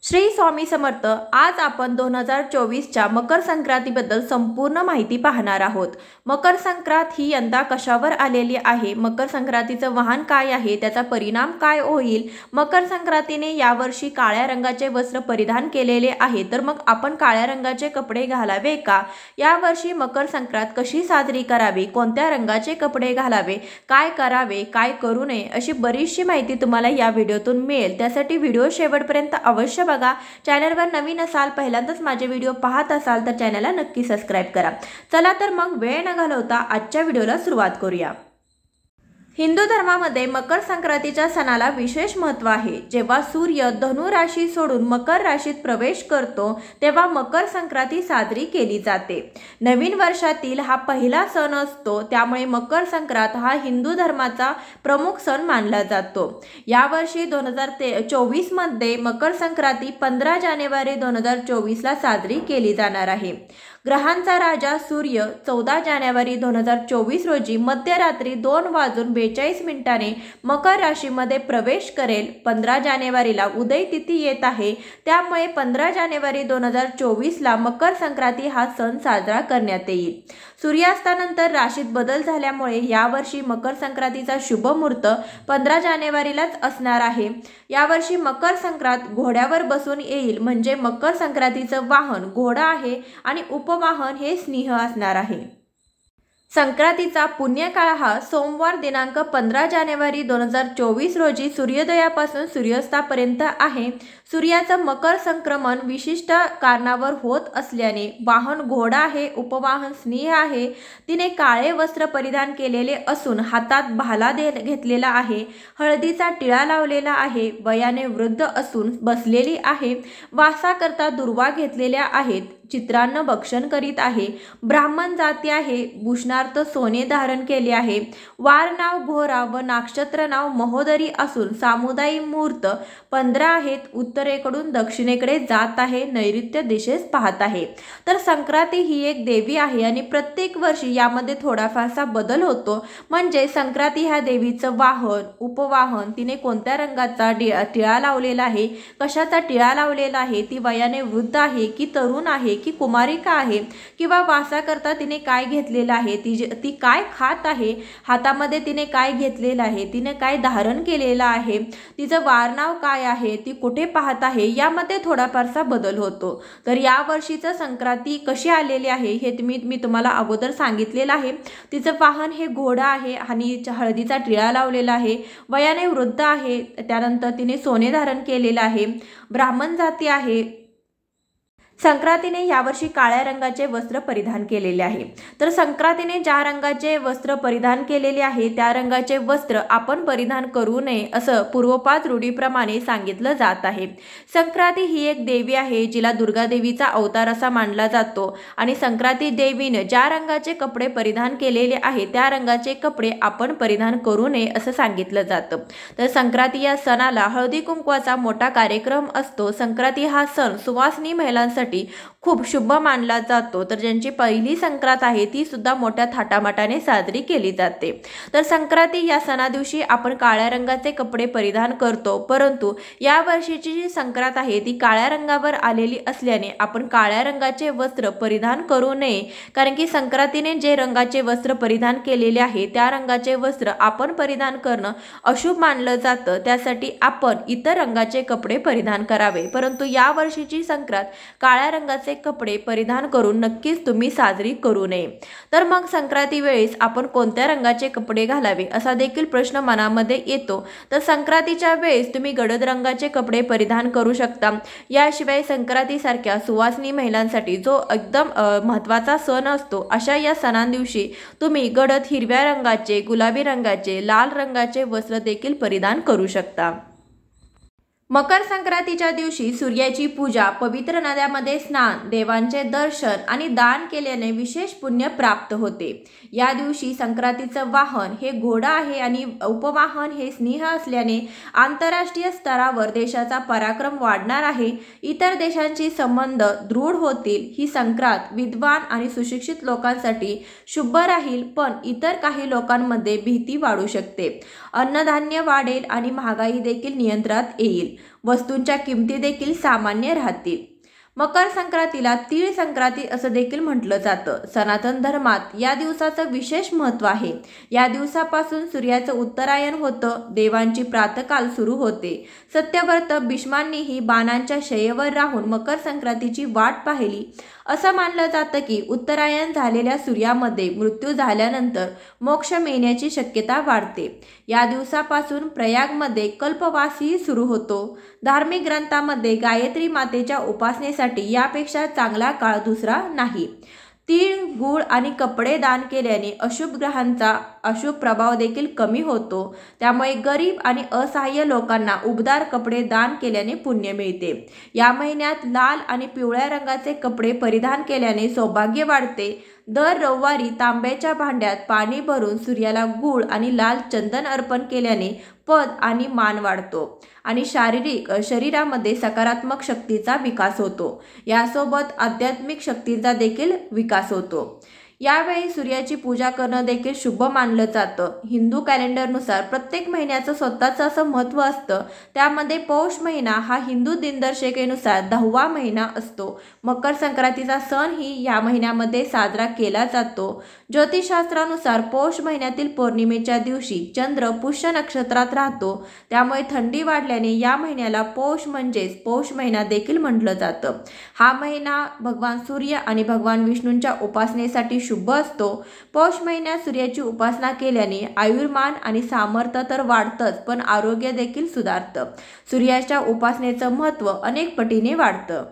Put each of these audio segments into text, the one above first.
श्री स्वामी समर्थ। आज आपण 2024च्या मकर संक्रांतीबद्दल संपूर्ण माहिती पाहणार आहोत। मकर संक्रांत ही यंदा कशावर आलेली आहे, मकर संक्रांतीचं वाहन काय आहे, त्याचा परिणाम काय होईल, मकर संक्रांतीने यावर्षी काळ्या रंगाचे वस्त्र परिधान केलेले आहे, तर मग आपण काळ्या रंगाचे कपडे घालावे का, यावर्षी मकर संक्रांत कशी साजरी करावी, कोणत्या रंगाचे कपडे घालावे, काय करावे, काय करू नये, अशी बरीचशी माहिती तुम्हाला या व्हिडिओतून मिळेल। त्यासाठी व्हिडिओ शेवटपर्यंत अवश्य बघा। चॅनलवर नवीन असाल, पहिल्यांदाच माझे व्हिडिओ पाहत असाल तर चॅनलला नक्की सबस्क्राइब करा। चला तर मग वेळ न घालवता आजच्या व्हिडिओला सुरुवात करूया। हिंदू धर्मामध्ये मकर संक्रांतीच्या सणाला विशेष महत्त्व आहे। जेव्हा सूर्य धनु राशी सोडून मकर राशीत प्रवेश करतो तेव्हा मकर संक्रांती साजरी केली जाते। नवीन वर्षातील हा पहिला सण असतो, त्यामुळे मकर संक्रांत हा हिंदू धर्माचा प्रमुख सण मानला जातो। यावर्षी 2024 मध्ये मकर संक्रांती 15 जानेवारी 2024 ला साजरी केली जाणार आहे। ग्रहांचा राजा सूर्य 14 जानेवारी 2024 रोजी मध्यरात्री 2:42 मकर राशीमध्ये प्रवेश करेल। 15 जानेवारीला उदय तिथी येत आहे, त्यामुळे 15 जानेवारी 2024 ला मकर संक्रांती हा सण साजरा करण्यात येईल। सूर्यास्तानंतर राशीत बदल झाल्यामुळे यावर्षी मकर संक्रांतीचा शुभ मुहूर्त 15 जानेवारीलाच असणार आहे। यावर्षी मकर संक्रांत घोड्यावर बसून येईल, म्हणजे मकर संक्रांतीचं वाहन घोडा आहे आणि उपवाहन हे सिंह असणार आहे। संक्रांतीचा पुण्यकाळ हा सोमवार दिनांक 15 जानेवारी 2024 रोजी सूर्योदयापासून सूर्यास्तापर्यंत आहे। सूर्याचं मकर संक्रमण विशिष्ट कारणावर होत असल्याने वाहन घोडा आहे, उपवाहन सिंह आहे। तिने काळे वस्त्र परिधान केलेले असून हातात भाला घेतलेला आहे, हळदीचा टिळा लावलेला आहे, वयाने वृद्ध असून बसलेली आहे, वासाकरता दुर्वा घेतलेल्या आहेत, चित्रान्न भक्षण करीत आहे, ब्राह्मण जाती आहे, भूषणार्थ सोने धारण केले आहे, वार नाव भोरा व नक्षत्र नाव महोदरी असून सामुदायिक मुहूर्त 15 आहेत, उत्तरेकडून दक्षिणेकडे जात आहे, नैऋत्य दिशेस पाहत आहे। तर संक्रांती ही एक देवी आहे आणि प्रत्येक वर्षी यामध्ये थोडाफारसा बदल होतो। म्हणजे संक्रांती ह्या देवीचं वाहन, उपवाहन, तिने कोणत्या रंगाचा टिळा लावलेला आहे, कशाचा टिळा लावलेला आहे, ती वयाने वृद्ध आहे की तरुण आहे की कुमारिका आहे, किंवा वासाकरता तिने काय घेतलेलं आहे, ती काय खात आहे, हातामध्ये तिने काय घेतलेलं आहे, तिने काय धारण केलेलं आहे, तिचं वारनाव काय आहे, ती कुठे पाहत आहे, यामध्ये थोडाफारसा बदल होतो। तर या वर्षीचं संक्रांती कशी आलेली आहे हे मी तुम्हाला अगोदर सांगितलेलं आहे। तिचं वाहन हे घोडा आहे आणि हळदीचा टिळा लावलेला आहे, वयाने वृद्ध आहे, त्यानंतर तिने सोने धारण केलेलं आहे, ब्राह्मण जाती आहे। संक्रांतीने यावर्षी काळ्या रंगाचे वस्त्र परिधान केलेले आहे। तर संक्रांतीने ज्या रंगाचे वस्त्र परिधान केलेले आहे त्या रंगाचे वस्त्र आपण परिधान करू नये असं पूर्वपात रूढीप्रमाणे सांगितलं जात आहे। संक्रांती ही एक देवी आहे, जिला दुर्गा देवीचा अवतार असा मानला जातो आणि संक्रांती देवीने ज्या रंगाचे कपडे परिधान केलेले आहे त्या रंगाचे कपडे आपण परिधान करू नये असं सांगितलं जातं। तर संक्रांती या सणाला हळदी कुंकवाचा मोठा कार्यक्रम असतो। संक्रांती हा सण सुवासिनी महिलांसाठी खूप शुभ मानला जातो। तर ज्यांची पहिली संक्रांत आहे ती सुद्धा मोठ्या थाटामाटाने साजरी केली जाते। तर संक्रांती या सणा दिवशी आपण काळ्या रंगाचे कपडे परिधान करतो, परंतु या वर्षीची जी संक्रांत आहे ती काळ्या रंगावर आलेली असल्याने आपण काळ्या रंगाचे वस्त्र परिधान करू नये, कारण की संक्रांतीने जे रंगाचे वस्त्र परिधान केलेले आहे त्या रंगाचे वस्त्र आपण परिधान करणं अशुभ मानलं जातं। त्यासाठी आपण इतर रंगाचे कपडे परिधान करावे, परंतु या वर्षीची संक्रांत काळ्या रंगाचे कपडे परिधान करून नक्कीच तुम्ही साजरी करू नये। तर मग संक्रांती वेळेस आपण कोणत्या रंगाचे कपडे घालावे असा देखील प्रश्न मनामध्ये येतो। तर संक्रांतीच्या वेळेस तुम्ही गडद रंगाचे कपडे परिधान करू शकता। याशिवाय संक्रांतीसारख्या सुवासिनी महिलांसाठी जो एकदम महत्त्वाचा सण असतो, अशा या सणांदिवशी तुम्ही गडद हिरव्या रंगाचे, गुलाबी रंगाचे, लाल रंगाचे वस्त्र देखील परिधान करू शकता। मकर संक्रांतीच्या दिवशी सूर्याची पूजा, पवित्र नद्यामध्ये स्नान, देवांचे दर्शन आणि दान केल्याने विशेष पुण्य प्राप्त होते। या दिवशी संक्रांतीचं वाहन हे घोडा आहे आणि उपवाहन हे सिंह असल्याने आंतरराष्ट्रीय स्तरावर देशाचा पराक्रम वाढणार आहे, इतर देशांशी संबंध दृढ होतील। ही संक्रांत विद्वान आणि सुशिक्षित लोकांसाठी शुभ राहील, पण इतर काही लोकांमध्ये भीती वाढू शकते। अन्नधान्य वाढेल आणि महागाई देखील नियंत्रणात येईल। वस्तूंच्या किमती देखील सामान्य राहतील। मकर संक्रांतीला तीळ संक्रांती असं देखील म्हटलं जातं। सनातन धर्मात या दिवसाचं विशेष महत्त्व आहे। या दिवसापासून सूर्याचं उत्तरायण होतं, देवांची प्रातःकाल सुरू होते। सत्यव्रत भीष्मांनीही बाणांच्या शय्येवर राहून मकर संक्रांतीची वाट पाहिली। असं मानलं जातं की उत्तरायण झालेल्या सूर्यामध्ये मृत्यू झाल्यानंतर मोक्ष मिळण्याची शक्यता वाढते। या दिवसापासून प्रयागमध्ये कल्पवासही सुरू होतो। धार्मिक ग्रंथामध्ये गायत्री मातेच्या उपासनेसाठी यापेक्षा चांगला काळ दुसरा नाही। तीळ, गूळ आणि कपडे दान केल्याने अशुभ ग्रहांचा अशुभ प्रभाव देखील कमी होतो। त्यामुळे गरीब आणि असहाय्य लोकांना उबदार कपडे दान केल्याने पुण्य मिळते। या महिन्यात लाल आणि पिवळ्या रंगाचे कपडे परिधान केल्याने सौभाग्य वाढते। दर रविवारी तांब्याच्या भांड्यात पाणी भरून सूर्याला गूळ आणि लाल चंदन अर्पण केल्याने पद आणि मान वाढतो आणि शरीरामध्ये सकारात्मक शक्तीचा विकास होतो। यासोबत आध्यात्मिक शक्तींचा देखील विकास होतो। यावेळी सूर्याची पूजा करणं देखील शुभ मानलं जातं। हिंदू कॅलेंडरनुसार प्रत्येक महिन्याचं स्वतःचं असं महत्त्व असतं। त्यामध्ये पौष महिना हा हिंदू दिनदर्शिकेनुसार 10वा महिना असतो। मकर संक्रांतीचा सणही या महिन्यामध्ये साजरा केला जातो। ज्योतिषशास्त्रानुसार पौष महिन्यातील पौर्णिमेच्या दिवशी चंद्र पुष्य नक्षत्रात राहतो। त्यामुळे थंडी वाढल्याने या महिन्याला पौष म्हणजेच पौष महिना देखील म्हटलं जातं। हा महिना भगवान सूर्य आणि भगवान विष्णूंच्या उपासनेसाठी शुभ असतो। पौष महिन्यात सूर्याची उपासना केल्याने आयुर्मान आणि सामर्थ्य तर वाढतंच, पण आरोग्य देखील सुधारतं। सूर्याच्या उपासनेचं महत्त्व अनेक पटीने वाढतं।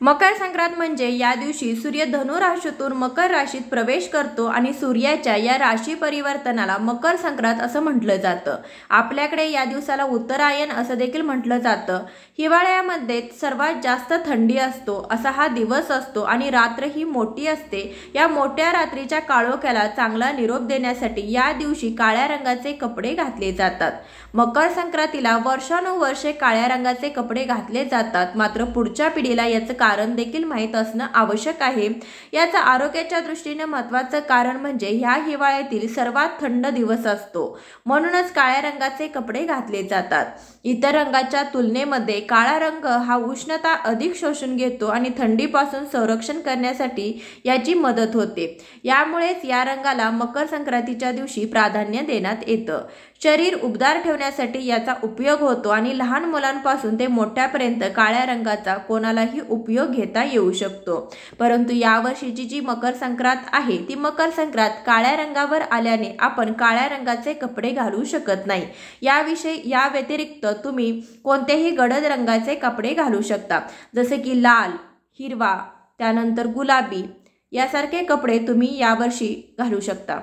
मकर संक्रांत म्हणजे या दिवशी सूर्य धनु राशीतून मकर राशीत प्रवेश करतो आणि सूर्याच्या या राशी परिवर्तनाला मकर संक्रांत असं म्हटलं जातं। आपल्याकडे या दिवसाला उत्तरायण असं देखील म्हटलं जातं। हिवाळ्यामध्ये सर्वात जास्त थंडी असतो असा हा दिवस असतो आणि रात्र ही मोठी असते। या मोठ्या रात्रीच्या काळोख्याला चांगला निरोप देण्यासाठी या दिवशी काळ्या रंगाचे कपडे घातले जातात। मकर संक्रांतीला वर्षानुवर्षे काळ्या रंगाचे कपडे घातले जातात, मात्र पुढच्या पिढीला याचं कारण देखील माहीत असणं आवश्यक आहे। याचं आरोग्याच्या दृष्टीने महत्त्वाचं कारण म्हणजे ह्या हिवाळ्यातील सर्वात थंड दिवस असतो, म्हणूनच काळ्या रंगाचे कपडे घातले जातात। इतर रंगाच्या तुलनेमध्ये काळा रंग हा उष्णता अधिक शोषून घेतो आणि थंडीपासून संरक्षण करण्यासाठी याची मदत होते। यामुळेच या रंगाला मकर संक्रांतीच्या दिवशी प्राधान्य देण्यात येतं। शरीर उबदार ठेवण्यासाठी याचा उपयोग होतो आणि लहान मुलांपासून ते मोठ्यापर्यंत काळ्या रंगाचा कोणालाही उपयोग घेता येऊ शकतो। परंतु यावर्षीची जी मकर संक्रांत आहे ती मकर संक्रांत काळ्या रंगावर आल्याने आपण काळ्या रंगाचे कपडे घालू शकत नाही। या व्यतिरिक्त तुम्ही कोणतेही गडद रंगाचे कपडे घालू शकता, जसे की लाल, हिरवा, त्यानंतर गुलाबी यासारखे कपडे तुम्ही यावर्षी घालू शकता।